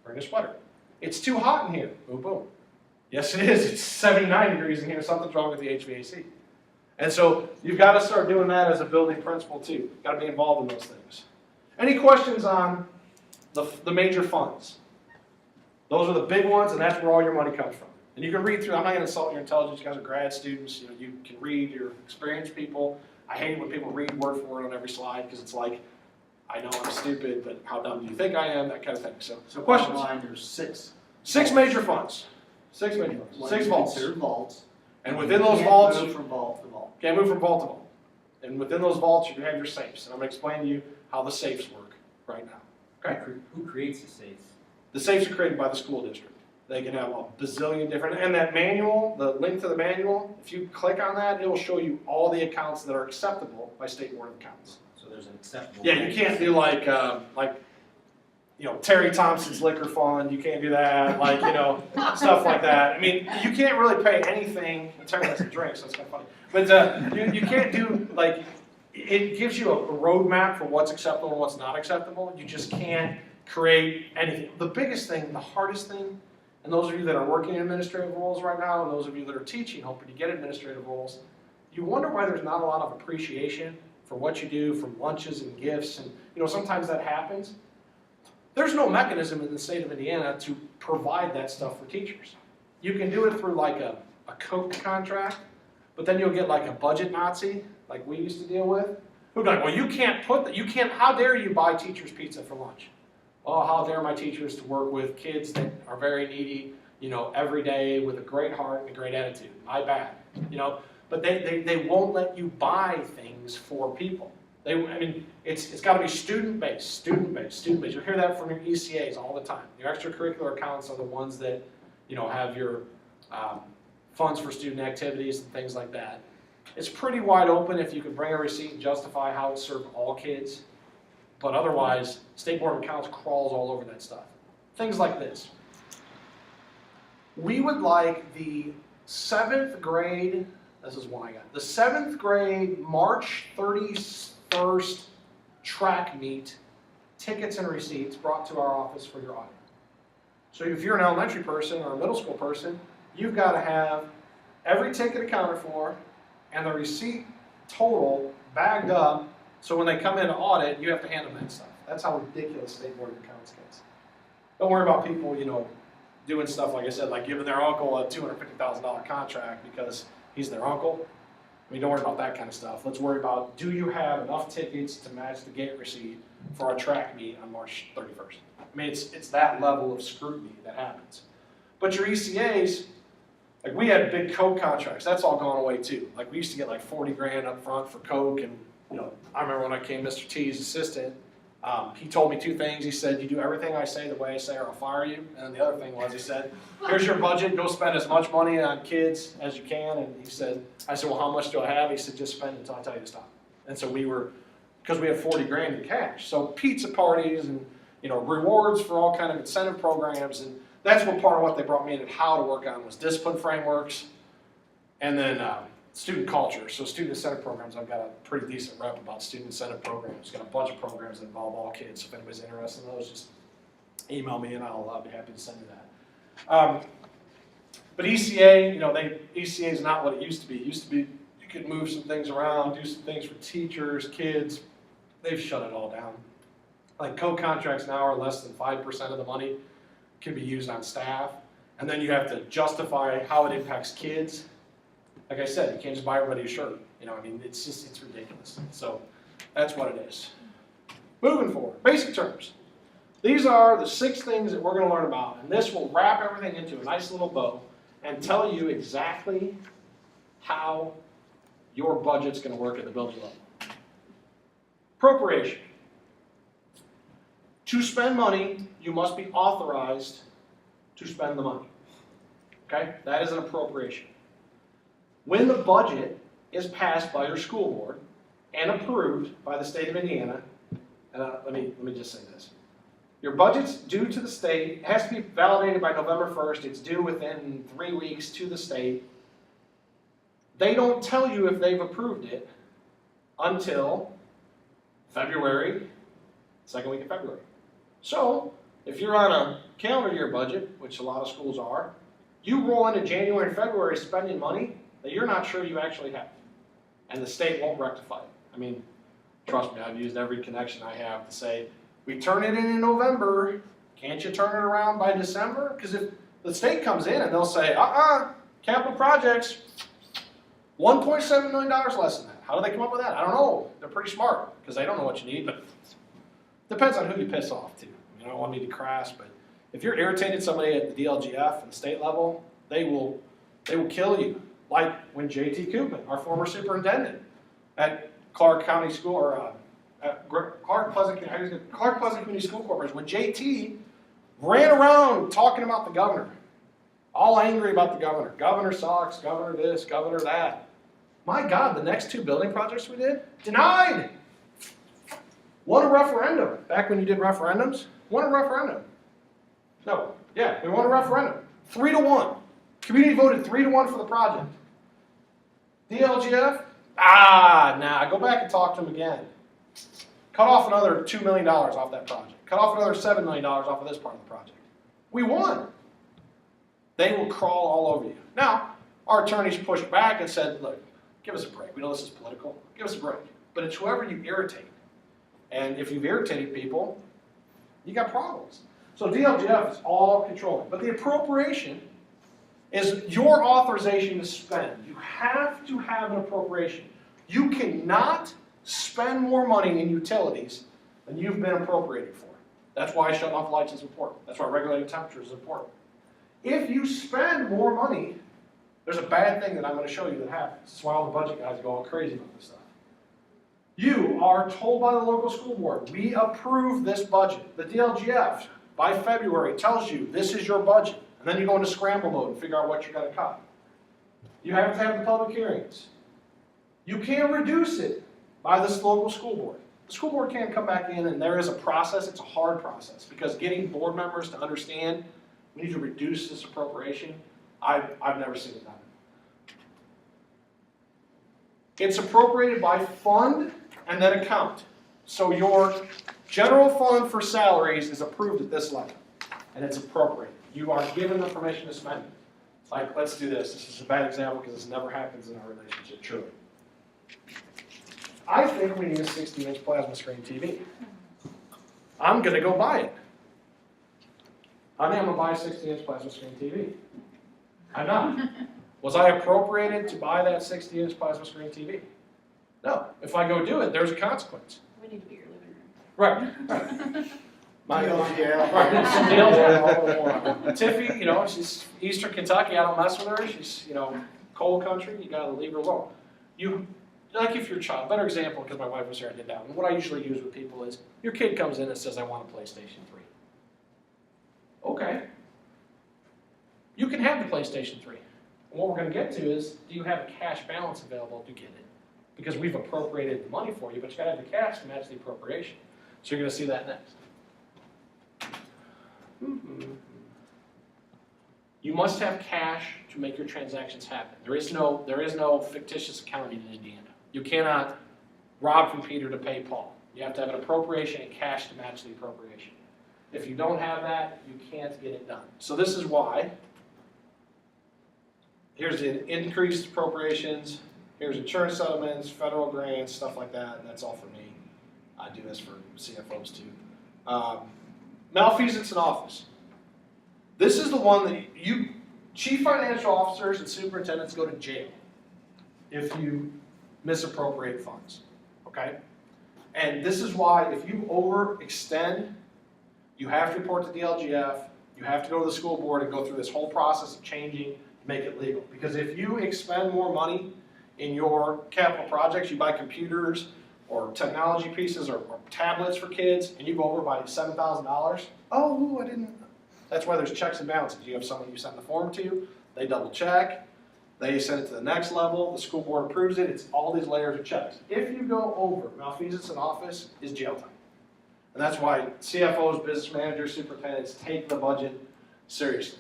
bring a sweater. It's too hot in here. Boom, boom. Yes, it is. It's 79 degrees in here. Something's wrong with the HVAC. And so you've got to start doing that as a building principal too. You've got to be involved in those things. Any questions on the major funds? Those are the big ones, and that's where all your money comes from. And you can read through. I'm not going to insult your intelligence. You guys are grad students. You can read. You're experienced people. I hate when people read word for word on every slide because it's like, I know I'm stupid, but how dumb do you think I am? That kind of thing. So questions? Bottom line, there's 6. 6 major funds. 6 major funds. What 6 you vaults. consider vaults. And within those vaults, Can't move from vault to vault. can't move from vault to vault. And within those vaults, you have your safes. And I'm going to explain to you how the safes work right now. Okay? Who creates the safes? The safes are created by the school district. They can have a bazillion different, and that manual, the link to the manual, if you click on that, it will show you all the accounts that are acceptable by State Board of Accounts. So there's an acceptable. Yeah, you can't do like Terry Thompson's liquor fund. You can't do that, stuff like that. I mean, you can't really pay anything. Terry has a drink, so it's kind of funny. But you can't do it gives you a roadmap for what's acceptable and what's not acceptable. You just can't create anything. The biggest thing, the hardest thing, and those of you that are working in administrative roles right now, and those of you that are teaching, hoping to get administrative roles, you wonder why there's not a lot of appreciation for what you do, from lunches and gifts, and sometimes that happens. There's no mechanism in the state of Indiana to provide that stuff for teachers. You can do it through like a Coke contract, but then you'll get like a budget Nazi, like we used to deal with, who'd be like, well, you can't put that, how dare you buy teachers pizza for lunch? Oh, how dare my teachers to work with kids that are very needy, every day with a great heart and a great attitude. My bad, But they won't let you buy things for people. It's got to be student-based. You'll hear that from your ECAs all the time. Your extracurricular accounts are the ones that, have your funds for student activities and things like that. It's pretty wide open if you can bring a receipt and justify how it served all kids. But otherwise, State Board of Accounts crawls all over that stuff. Things like this. We would like the 7th grade, this is one I got, the 7th grade March 31st track meet tickets and receipts brought to our office for your audit. So if you're an elementary person or a middle school person, you've got to have every ticket accounted for and the receipt total bagged up, so when they come in to audit, you have to hand them that stuff. That's how ridiculous State Board of Accounts gets. Don't worry about people, doing stuff, like I said, like giving their uncle a $250,000 contract because he's their uncle. Don't worry about that kind of stuff. Let's worry about, do you have enough tickets to match the gate receipt for our track meet on March 31st? It's that level of scrutiny that happens. But your ECAs, like we had big Coke contracts, that's all gone away too. Like we used to get like 40 grand up front for Coke, and I remember when I came Mr. T's assistant, he told me two things. He said, you do everything I say the way I say or I'll fire you. And then the other thing was, he said, here's your budget, go spend as much money on kids as you can. And I said, well, how much do I have? He said, just spend it until I tell you to stop. And so because we had 40 grand in cash. So pizza parties and, rewards for all kind of incentive programs. And that's part of what they brought me in and how to work on was discipline frameworks. And then student culture. So student incentive programs, I've got a pretty decent rep about student incentive programs. Got a bunch of programs that involve all kids. So if anybody's interested in those, just email me and I'll be happy to send you that. But ECA, ECA is not what it used to be. It used to be you could move some things around, do some things for teachers, kids. They've shut it all down. Like co-contracts now are less than 5% of the money can be used on staff. And then you have to justify how it impacts kids. Like I said, you can't just buy everybody a shirt. It's ridiculous. So that's what it is. Moving forward, basic terms. These are the 6 things that we're going to learn about, and this will wrap everything into a nice little bow and tell you exactly how your budget's going to work at the building level. Appropriation. To spend money, you must be authorized to spend the money. Okay? That is an appropriation. When the budget is passed by your school board and approved by the state of Indiana, and let me just say this. Your budget's due to the state. It has to be validated by November 1st. It's due within 3 weeks to the state. They don't tell you if they've approved it until February, second week of February. So, if you're on a calendar year budget, which a lot of schools are, you roll into January and February spending money that you're not sure you actually have. And the state won't rectify it. Trust me, I've used every connection I have to say, we turn it in November, can't you turn it around by December? Because if the state comes in and they'll say, capital projects, $1.7 million less than that. How do they come up with that? I don't know. They're pretty smart because they don't know what you need, but depends on who you piss off too. I don't want to be crass, but if you're irritated somebody at the DLGF and the state level, they will kill you. Like when J.T. Koopman, our former superintendent at Clark County School, or at Clark Pleasant Community School Corporation, when J.T. ran around talking about the governor, all angry about the governor. Governor sucks, governor this, governor that. My God, the next 2 building projects we did, denied. Won a referendum. Back when you did referendums, won a referendum. No, yeah, we won a referendum. 3-1. Community voted 3-1 for the project. DLGF? Go back and talk to them again. Cut off another $2 million off that project. Cut off another $7 million off of this part of the project. We won. They will crawl all over you. Now, our attorneys pushed back and said, look, Give us a break. We know this is political. Give us a break. But it's whoever you irritate. And if you've irritated people, you got problems. So DLGF is all controlling. But the appropriation is your authorization to spend. You have to have an appropriation. You cannot spend more money in utilities than you've been appropriated for. That's why shutting off lights is important. That's why regulating temperatures is important. If you spend more money, there's a bad thing that I'm going to show you that happens. That's why all the budget guys go all crazy about this stuff. You are told by the local school board, we approve this budget. The DLGF, by February, tells you this is your budget. And then you go into scramble mode and figure out what you're going to cut. You have to have the public hearings. You can't reduce it by this local school board. The school board can't come back in, and there is a process. It's a hard process because getting board members to understand we need to reduce this appropriation, I've never seen it done. It's appropriated by fund and then account. So your general fund for salaries is approved at this level, and it's appropriated. You are given the permission to spend it. Like, let's do this. This is a bad example because this never happens in our relationship, truly. I think we need a 60-inch plasma screen TV. I'm going to go buy it. I think I'm going to buy a 60-inch plasma screen TV. I'm not. Was I appropriated to buy that 60-inch plasma screen TV? No. If I go do it, there's a consequence. We need to be your living room. Right. My DLGF. Right. DLGF. Tiffy, you know, she's Eastern Kentucky. I don't mess with her. She's, you know, cold country. You got to leave her alone. You, like if your child, better example because my wife was here and did that. And what I usually use with people is your kid comes in and says, I want a PlayStation 3. Okay. You can have the PlayStation 3. And what we're going to get to is, do you have a cash balance available to get it? Because we've appropriated the money for you, but you got to have the cash to match the appropriation. So you're going to see that next. You must have cash to make your transactions happen. There is no fictitious accounting in Indiana. You cannot rob from Peter to pay Paul. You have to have an appropriation and cash to match the appropriation. If you don't have that, you can't get it done. So this is why. Here's the increased appropriations. Here's insurance settlements, federal grants, stuff like that. And that's all for me. I do this for CFOs too. Malfeasance in office. This is the one that chief financial officers and superintendents go to jail if you misappropriate funds, okay? And this is why if you overextend, you have to report to DLGF, you have to go to the school board and go through this whole process of changing to make it legal. Because if you expend more money in your capital projects, you buy computers, or technology pieces, or tablets for kids, and you go over by $7,000, oh, I didn't. That's why there's checks and balances. You have someone you send the form to, they double check, they send it to the next level, the school board approves it, it's all these layers of checks. If you go over, malfeasance in office is jail time. And that's why CFOs, business managers, superintendents take the budget seriously.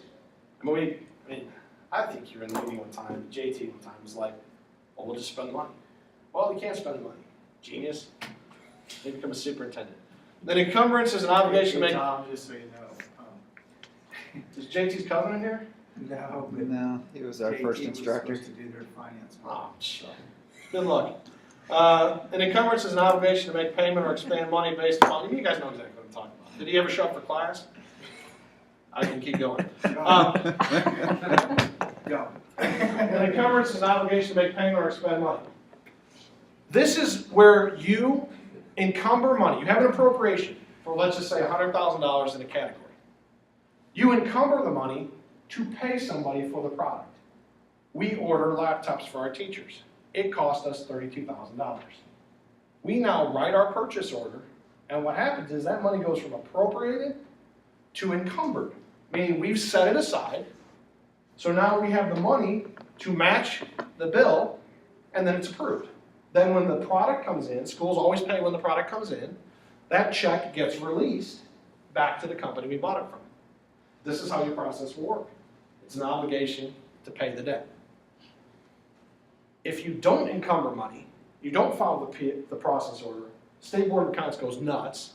I think you were in the meeting one time, JT one time was like, well, we'll just spend the money. Well, you can't spend the money. Genius. They become a superintendent. Then encumbrance is an obligation to make. Tom, just so you know. Is JT's Covenant here? No, but No, he was our first JT instructor. was supposed to do their finance. Oh, shit. Good luck. An encumbrance is an obligation to make payment or expand money based upon. You guys know exactly what I'm talking about. Did he ever show up for class? I can keep going. Go. An encumbrance is an obligation to make payment or expend money. This is where you encumber money. You have an appropriation for, let's just say, $100,000 in a category. You encumber the money to pay somebody for the product. We order laptops for our teachers. It cost us $32,000. We now write our purchase order, and what happens is that money goes from appropriated to encumbered, meaning we've set it aside, so now we have the money to match the bill, and then it's approved. Then when the product comes in, schools always pay when the product comes in, that check gets released back to the company we bought it from. This is how your process will work. It's an obligation to pay the debt. If you don't encumber money, you don't follow the process order, State Board of Accounts goes nuts,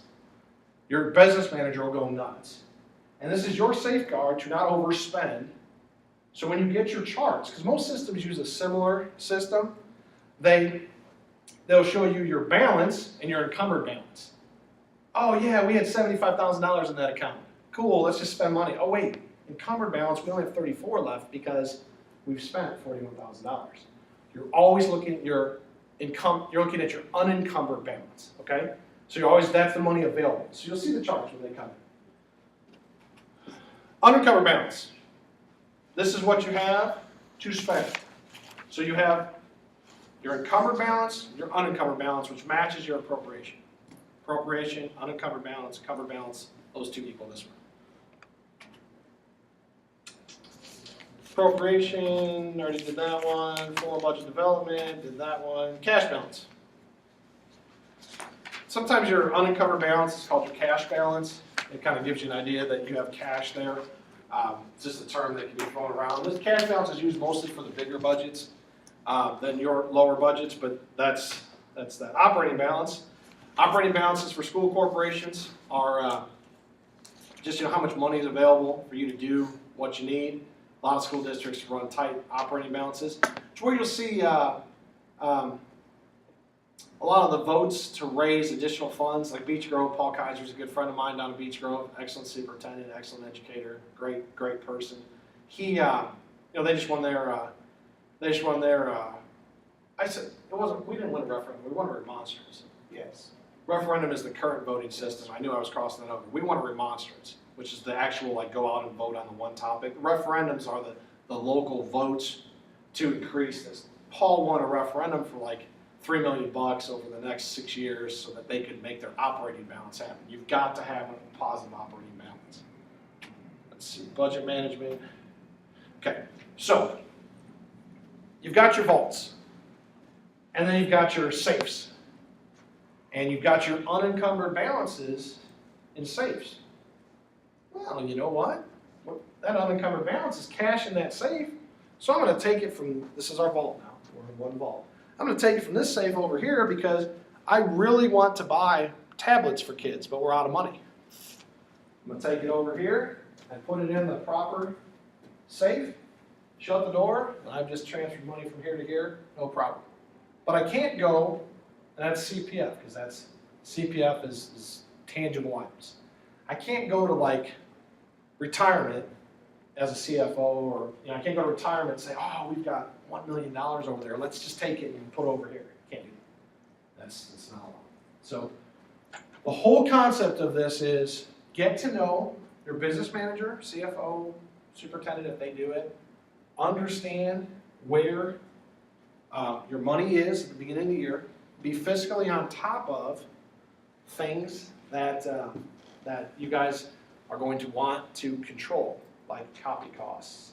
your business manager will go nuts. And this is your safeguard to not overspend. So when you get your charts, because most systems use a similar system, they'll show you your balance and your encumbered balance. Oh yeah, we had $75,000 in that account. Cool, let's just spend money. Oh wait, encumbered balance, we only have 34 left because we've spent $41,000. You're always looking at your income, you're looking at your unencumbered balance, okay? So you're always, that's the money available. So you'll see the charts when they come in. Unencumbered balance. This is what you have to spend. So you have your encumbered balance, your unencumbered balance, which matches your appropriation. Appropriation, unencumbered balance, encumbered balance, those two equal this one. Appropriation, already did that one. Formal budget development, did that one. Cash balance. Sometimes your unencumbered balance is called your cash balance. It kind of gives you an idea that you have cash there. It's just a term that can be thrown around. This cash balance is used mostly for the bigger budgets than your lower budgets, but that's that. Operating balance. Operating balances for school corporations are just how much money is available for you to do what you need. A lot of school districts run tight operating balances. It's where you'll see a lot of the votes to raise additional funds, like Beech Grove. Paul Kaiser's a good friend of mine down in Beech Grove. Excellent superintendent, excellent educator, great person. He, they just won their. I said it wasn't. We didn't win a referendum. We won a remonstrance. Yes. Referendum is the current voting system. I knew I was crossing that over. We want a remonstrance, which is the actual go out and vote on the one topic. The referendums are the local votes to increase this. Paul won a referendum for $3 million over the next 6 years so that they could make their operating balance happen. You've got to have a positive operating balance. Let's see, budget management. Okay, so you've got your vaults, and then you've got your safes. And you've got your unencumbered balances in safes. Well, you know what? That unencumbered balance is cash in that safe. So I'm going to take it from, this is our vault now, we're in one vault. I'm going to take it from this safe over here because I really want to buy tablets for kids, but we're out of money. I'm going to take it over here and put it in the proper safe, shut the door, and I've just transferred money from here to here, no problem. But I can't go. And that's CPF, because CPF is tangible items. I can't go to retirement as a CFO, or I can't go to retirement and say, oh, we've got $1 million over there. Let's just take it and put over here. Can't do that. That's not allowed. So the whole concept of this is get to know your business manager, CFO, superintendent if they do it. Understand where your money is at the beginning of the year. Be fiscally on top of things that you guys are going to want to control, like copy costs,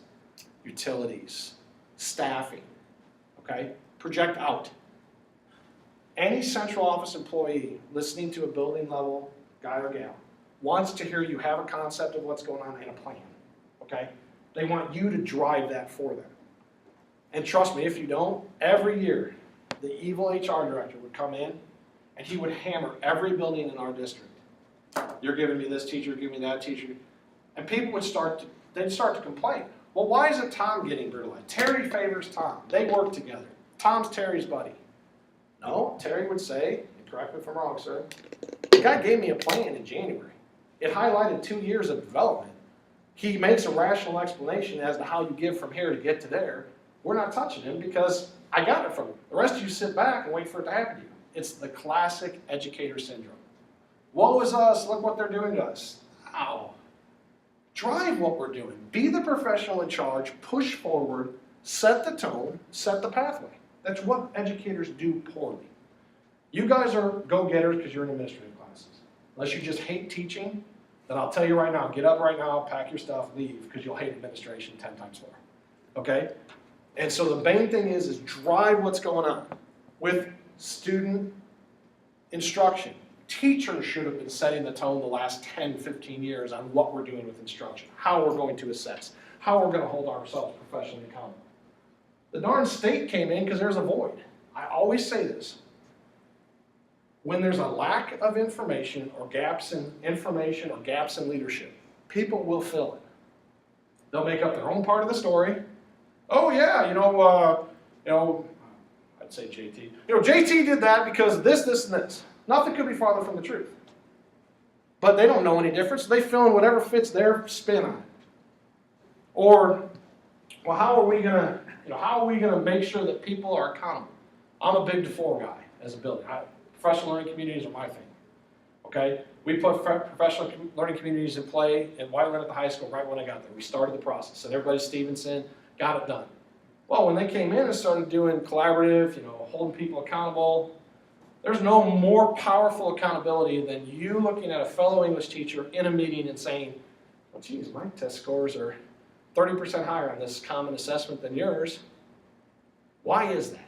utilities, staffing, okay? Project out. Any central office employee listening to a building level guy or gal wants to hear you have a concept of what's going on and a plan, okay? They want you to drive that for them. And trust me, if you don't, every year, the evil HR director would come in and he would hammer every building in our district. You're giving me this teacher, give me that teacher. And people would start to complain. Well, why isn't Tom getting brutalized? Terry favors Tom. They work together. Tom's Terry's buddy. No, Terry would say, and correct me if I'm wrong, sir, the guy gave me a plan in January. It highlighted 2 years of development. He makes a rational explanation as to how you give from here to get to there. We're not touching him because I got it from him. The rest of you sit back and wait for it to happen to you. It's the classic educator syndrome. Woe is us, look what they're doing to us. Ow. Drive what we're doing. Be the professional in charge, push forward, set the tone, set the pathway. That's what educators do poorly. You guys are go-getters because you're in administrative classes. Unless you just hate teaching, then I'll tell you right now, get up right now, pack your stuff, leave, because you'll hate administration 10 times more. Okay? And so the main thing is drive what's going on with student instruction. Teachers should have been setting the tone the last 10, 15 years on what we're doing with instruction, how we're going to assess, how we're going to hold ourselves professionally accountable. The darn state came in because there's a void. I always say this. When there's a lack of information or gaps in information or gaps in leadership, people will fill it. They'll make up their own part of the story. Oh yeah, I'd I'd say JT. You know, JT did that because of this, this, and this. Nothing could be farther from the truth. But they don't know any difference. They fill in whatever fits their spin on it. Or, well, how are we gonna make sure that people are accountable? I'm a big DeFore guy as a building. Professional learning communities are my thing. Okay, we put professional learning communities in play in Whiteland at the high school right when I got there. We started the process, and everybody at Stevenson got it done. Well, when they came in and started doing collaborative, holding people accountable, there's no more powerful accountability than you looking at a fellow English teacher in a meeting and saying, well, geez, my test scores are 30% higher on this common assessment than yours. Why is that?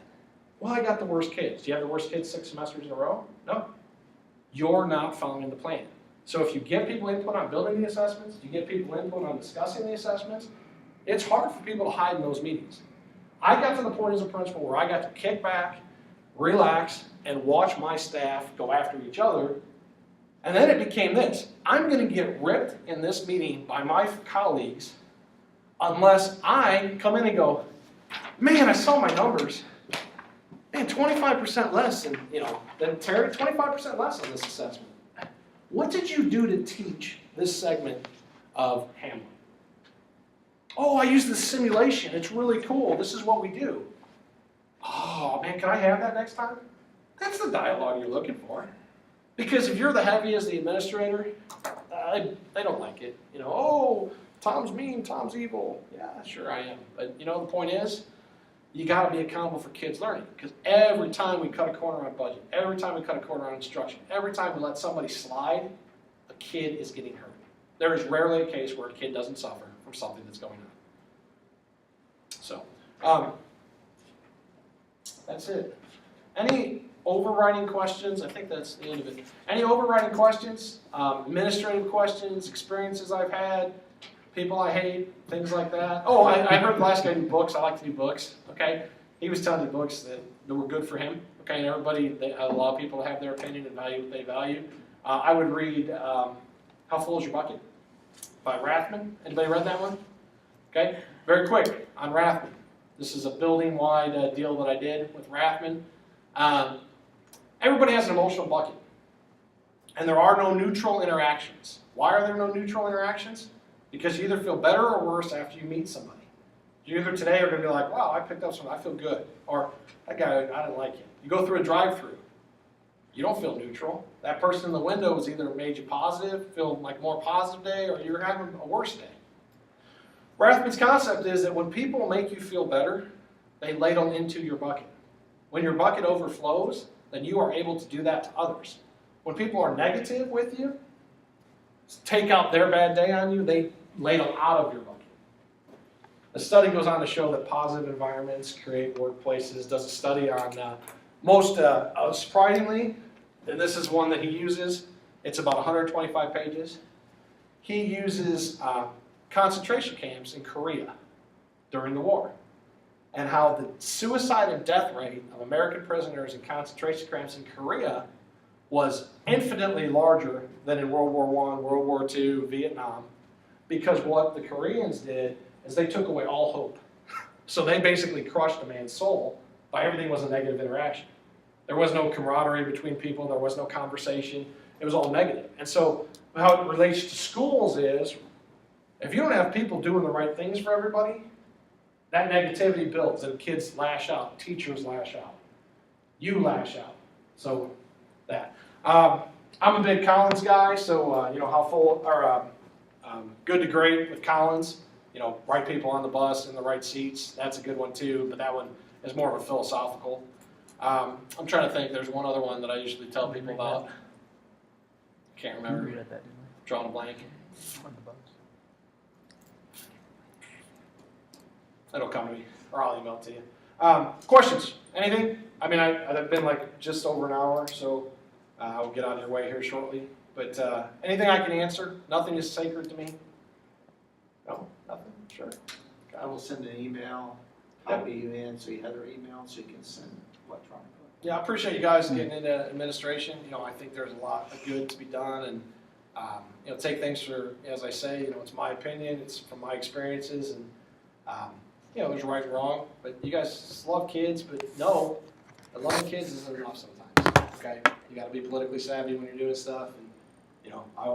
Well, I got the worst kids. Do you have the worst kids 6 semesters in a row? No. You're not following the plan. So if you get people input on building the assessments, you get people input on discussing the assessments, it's hard for people to hide in those meetings. I got to the point as a principal where I got to kick back, relax, and watch my staff go after each other. And then it became this. I'm going to get ripped in this meeting by my colleagues unless I come in and go, man, I saw my numbers. Man, 25% less than Terry, 25% less on this assessment. What did you do to teach this segment of Hamlet? Oh, I used the simulation. It's really cool. This is what we do. Oh, man, can I have that next time? That's the dialogue you're looking for. Because if you're the heavy as the administrator, they don't like it. Oh, Tom's mean, Tom's evil. Yeah, sure I am. But the point is, you got to be accountable for kids learning. Because every time we cut a corner on budget, every time we cut a corner on instruction, every time we let somebody slide, a kid is getting hurt. There is rarely a case where a kid doesn't suffer from something that's going on. So, that's it. Any overriding questions? I think that's the end of it. Any overriding questions? Administrative questions, experiences I've had, people I hate, things like that. Oh, I heard the last guy do books. I like to do books, okay? He was telling me books that were good for him, okay? And everybody, a lot of people have their opinion and value what they value. I would read How Full Is Your Bucket by Rathman. Anybody read that one? Okay, very quick on Rathman. This is a building-wide deal that I did with Rathman. Everybody has an emotional bucket, and there are no neutral interactions. Why are there no neutral interactions? Because you either feel better or worse after you meet somebody. You either today are going to be like, wow, I picked up something, I feel good. Or, that guy, I didn't like him. You go through a drive-through. You don't feel neutral. That person in the window has either made you positive, feel like more positive day, or you're having a worse day. Rathman's concept is that when people make you feel better, they ladle into your bucket. When your bucket overflows, then you are able to do that to others. When people are negative with you, take out their bad day on you, they ladle out of your bucket. The study goes on to show that positive environments create workplaces. Does a study on most, surprisingly, and this is one that he uses, it's about 125 pages. He uses concentration camps in Korea during the war, and how the suicide and death rate of American prisoners in concentration camps in Korea was infinitely larger than in World War I, World War II, Vietnam, because what the Koreans did is they took away all hope. So they basically crushed a man's soul by everything was a negative interaction. There was no camaraderie between people, there was no conversation, it was all negative. And so how it relates to schools is, if you don't have people doing the right things for everybody, that negativity builds and kids lash out, teachers lash out, you lash out. So that. I'm a big Collins guy, so Good to Great with Collins. Right people on the bus in the right seats. That's a good one too, but that one is more of a philosophical. I'm trying to think. There's one other one that I usually tell people about. Can't remember. Drawing a blank. It'll come to me, or I'll email it to you. Questions? Anything? I mean, I've been like just over an hour, so I'll get out of your way here shortly. But anything I can answer? Nothing is sacred to me. No, nothing. Sure. I will send an email, copy you in, so you have their email, so you can send electronically. Yeah, I appreciate you guys getting into administration. I think there's a lot of good to be done, and take things for, as I say, it's my opinion, it's from my experiences, and there's right and wrong. But you guys love kids, but know But loving kids isn't enough sometimes, okay? You gotta be politically savvy when you're doing stuff, and, you know, I